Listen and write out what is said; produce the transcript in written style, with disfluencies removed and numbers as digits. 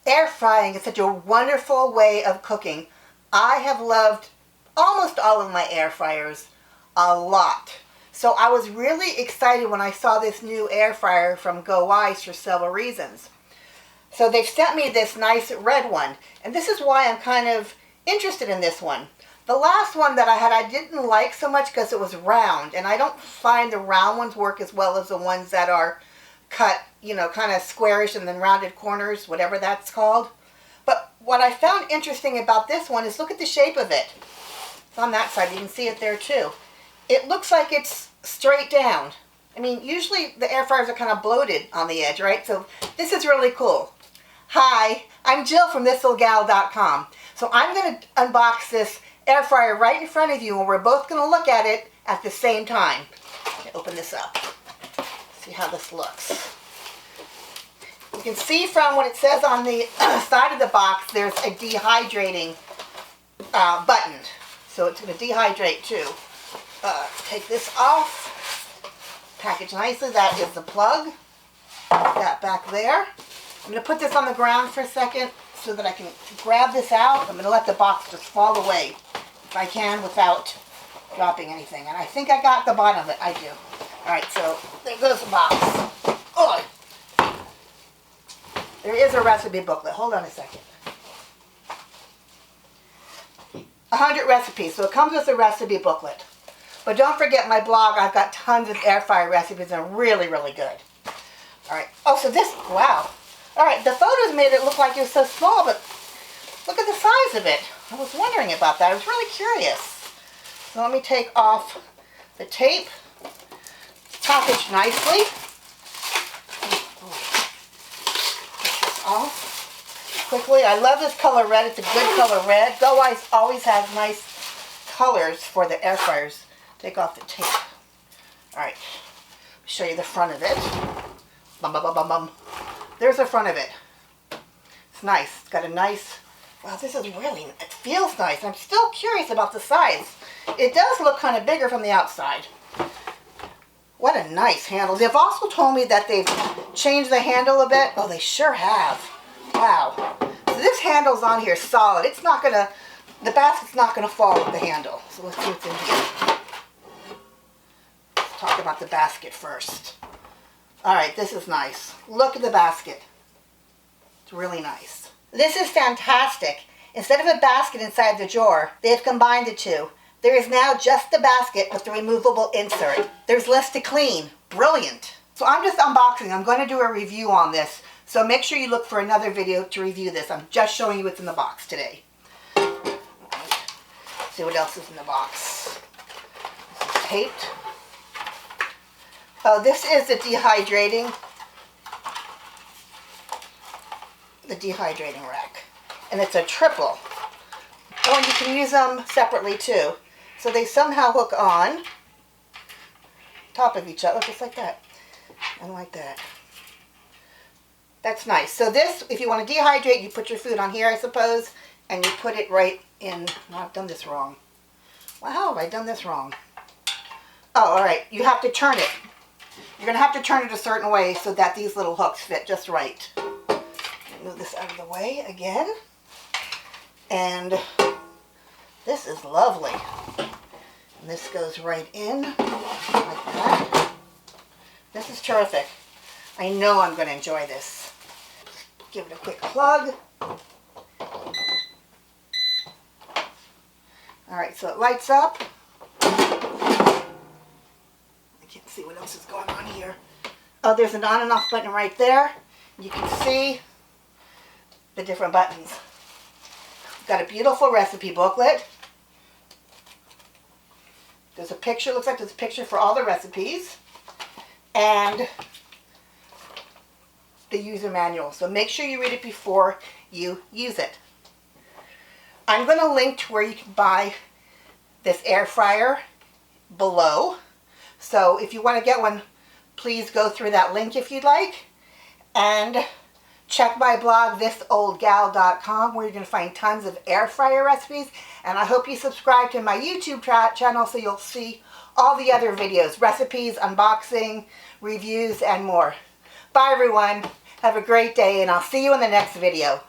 Air frying is such a wonderful way of cooking. I have loved almost all of my air fryers a lot. So I was really excited when I saw this new air fryer from Gowise for several reasons. So they've sent me this nice red one, and this is why I'm kind of interested in this one. The last one that I had I didn't like so much because it was round, and I don't find the round ones work as well as the ones that are cut, you know, kind of squarish and then rounded corners, whatever that's called. But what I found interesting about this one is look at the shape of it. It's on that side, you can see it there too. It looks like it's straight down. I mean, usually the air fryers are kind of bloated on the edge, right? So this is really cool. Hi, I'm Jill from thislittlegal.com. So I'm going to unbox this air fryer right in front of you, and we're both going to look at it at the same time. Let me open this up. See how this looks. You can see from what it says on the side of the box, there's a dehydrating button. So it's going to dehydrate too. Take this off. Packaged nicely. That is the plug. Put that back there. I'm going to put this on the ground for a second so that I can grab this out. I'm going to let the box just fall away if I can without dropping anything. And I think I got the bottom of it. I do. Alright, so there goes the box. Oh! There is a recipe booklet. Hold on a second. 100 recipes. So it comes with a recipe booklet. But don't forget my blog. I've got tons of air fryer recipes and they're really, really good. Alright. Oh, so this, wow. Alright, the photos made it look like it was so small, but look at the size of it. I was wondering about that. I was really curious. So let me take off the tape. It's packaged nicely. Take this off quickly. I love this color red. It's a good color red. Gowise always has nice colors for the air fryers. Take off the tape. Alright. Show you the front of it. Bum, bum, bum, bum, bum. There's the front of it. It's nice. It's got a nice, wow, this is really, it feels nice. I'm still curious about the size. It does look kind of bigger from the outside. What a nice handle. They've also told me that they've changed the handle a bit. Oh, they sure have. Wow. So this handle's on here solid. It's not going to, the basket's not going to fall with the handle. So let's see what's in here. Let's talk about the basket first. Alright, this is nice. Look at the basket. It's really nice. This is fantastic. Instead of a basket inside the drawer, they have combined the two. There is now just the basket with the removable insert. There's less to clean. Brilliant. So I'm just unboxing. I'm going to do a review on this. So make sure you look for another video to review this. I'm just showing you what's in the box today. Right. See what else is in the box. This is taped. Oh, this is the dehydrating rack. And it's a triple. Oh, and you can use them separately too. So they somehow hook on top of each other, just like that. And like that. That's nice. So this, if you want to dehydrate, you put your food on here, I suppose, and you put it right in. Oh, I've done this wrong. Wow, have I done this wrong? Oh, alright. You have to turn it. You're going to have to turn it a certain way so that these little hooks fit just right. Move this out of the way again. And this is lovely. And this goes right in like that. This is terrific. I know I'm going to enjoy this. Give it a quick plug. Alright, so it lights up. Can't see what else is going on here. Oh, there's an on and off button right there. You can see the different buttons. Got a beautiful recipe booklet. There's a picture, looks like there's a picture for all the recipes. And the user manual. So make sure you read it before you use it. I'm going to link to where you can buy this air fryer below. So if you want to get one, please go through that link if you'd like. And check my blog, thisoldgal.com, where you're going to find tons of air fryer recipes. And I hope you subscribe to my YouTube channel so you'll see all the other videos, recipes, unboxing, reviews, and more. Bye everyone. Have a great day, and I'll see you in the next video.